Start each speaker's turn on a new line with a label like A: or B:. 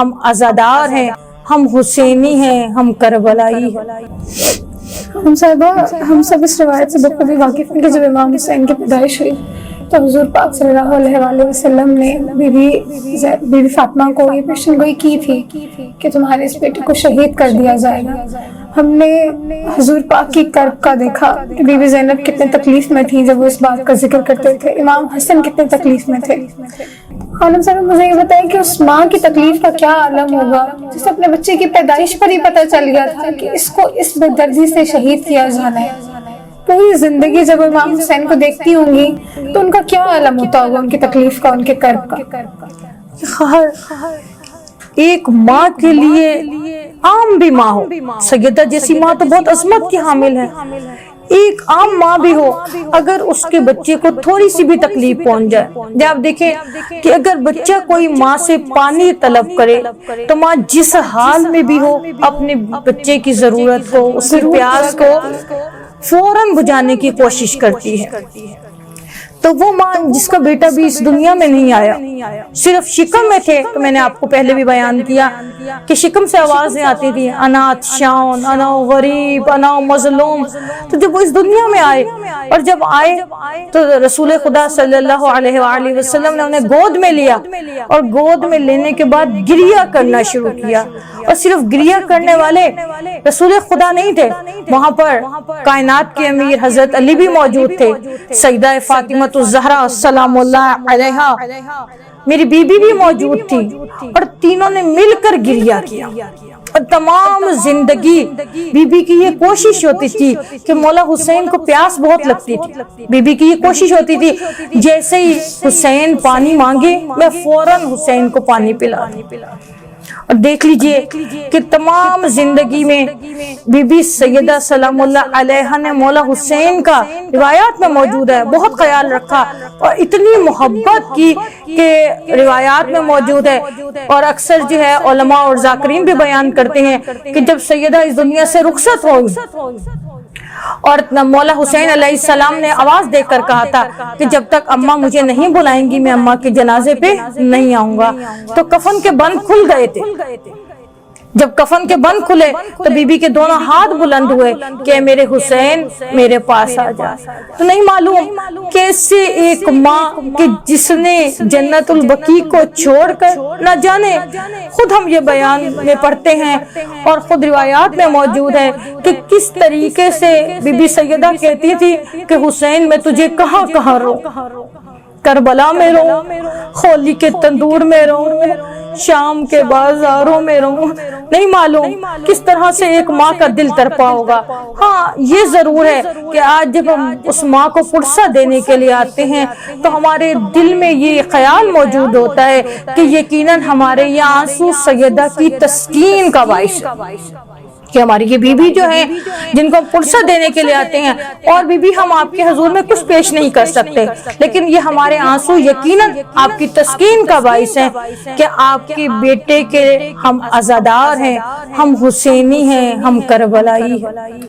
A: ہم عزادار ہیں، ہم حسینی ہیں، ہم کربلائی ہیں۔
B: ہم سب اس روایت سے بخوبی واقف ہیں کہ جب امام حسین کی پیدائش ہوئی تو حضور پاک صلی اللہ علیہ وآلہ وسلم نے بی بی فاطمہ کو یہ پیشن گوئی کی تھی کہ تمہارے اس بیٹے کو شہید کر دیا جائے گا۔ ہم نے حضور پاک کی کرب کا دیکھا کہ بی بی زینب کتنے تکلیف میں تھی جب وہ اس بات کا ذکر کرتے تھے، امام حسن کتنے تکلیف میں تھے۔ عالم صاحب مجھے یہ بتائیں کہ اس ماں کی تکلیف کا کیا عالم ہوگا جسے اپنے بچے کی پیدائش پر ہی پتہ چل گیا تھا کہ اس کو اس بے دردی سے شہید کیا جانا ہے۔ پوری زندگی جب امام حسین کو دیکھتی ہوں گی تو ان کا کیا عالم ہوتا ہوگا، ان کی تکلیف کا، ان کے کرب کا۔
A: ہر ایک ماں کے لیے عام بھی ماں ہو، سیدہ جیسی ماں تو بہت عظمت کی حامل ہے، ایک عام ماں بھی ہو، اگر اس کے بچے کو تھوڑی سی بھی تکلیف پہنچ جائے، جب آپ دیکھیں کہ اگر بچہ کوئی ماں سے پانی طلب کرے تو ماں جس حال میں بھی ہو اپنے بچے کی ضرورت کو، اس کی پیاس کو فوراً بجھانے کی کوشش کرتی ہے۔ تو وہ ماں جس کا بیٹا بھی اس دنیا میں نہیں آیا، صرف شکم میں تھے، تو میں نے آپ کو پہلے بھی بیان کیا کہ شکم سے آوازیں آتی تھی، انا عطشان، انا غریب، انا مظلوم۔ تو جب وہ اس دنیا میں آئے اور جب آئے تو رسول خدا صلی اللہ علیہ وآلہ وسلم نے انہیں گود میں لیا، اور گود میں لینے کے بعد گریہ کرنا شروع کیا، اور صرف گریہ کرنے والے رسول خدا نہیں تھے، وہاں پر کائنات کے امیر حضرت علی بھی موجود تھے، سیدہ فاطمہ الزہرا سلام اللہ علیہا میری بیوی بھی موجود تھی، اور تینوں نے مل کر گریہ کیا۔ اور تمام زندگی بی بی کی یہ کوشش ہوتی تھی کہ مولا حسین کو پیاس بہت لگتی تھی، بی بی کی یہ کوشش ہوتی تھی جیسے ہی حسین پانی مانگے میں فوراً حسین کو پانی پلا دوں۔ اور دیکھ لیجئے کہ تمام زندگی میں بی بی سیدہ سلام اللہ علیہا نے مولا حسین کا روایات میں موجود ہے بہت خیال رکھا، اور اتنی محبت کی کہ روایات میں موجود ہے، اور اکثر جو ہے علماء اور ذاکرین بھی بیان کرتے ہیں کہ جب سیدہ اس دنیا سے رخصت ہوئی اور مولا حسین علیہ السلام نے آواز دے کر کہا تھا کہ جب تک اماں مجھے نہیں بلائیں گی میں اماں کے جنازے پہ نہیں آؤں گا، تو کفن کے بند کھل گئے تھے۔ جب کفن کے بند کھلے تو بی بی کے دونوں ہاتھ بلند ہوئے کہ میرے حسین میرے پاس آ جا۔ تو نہیں معلوم کیسے ایک ماں کہ جس نے جنت البقیع کو چھوڑ کر نہ جانے، خود ہم یہ بیان میں پڑھتے ہیں اور خود روایات میں موجود ہے کہ کس طریقے سے بی بی سیدہ کہتی تھی کہ حسین میں تجھے کہاں کہاں رو، کربلا میں رو، خولی کے تندور میں رو، شام کے بازاروں میں رو۔ نہیں معلوم کس طرح سے ایک ماں کا دل تڑپا ہوگا۔ ہاں یہ ضرور ہے کہ آج جب ہم اس ماں کو فرصت دینے کے لیے آتے ہیں تو ہمارے دل میں یہ خیال موجود ہوتا ہے کہ یقیناً ہمارے یہ آنسو سیدہ کی تسکین کا باعث ہے کہ ہماری یہ بی بی جو ہے جن کو ہم فرصت دینے کے لیے آتے ہیں، اور بی بی ہم آپ کے حضور میں کچھ پیش نہیں کر سکتے، لیکن یہ ہمارے آنسو یقیناً آپ کی تسکین کا باعث ہیں کہ آپ کے بیٹے کے ہم عزادار ہیں، ہم حسینی ہیں، ہم کربلائی ہیں۔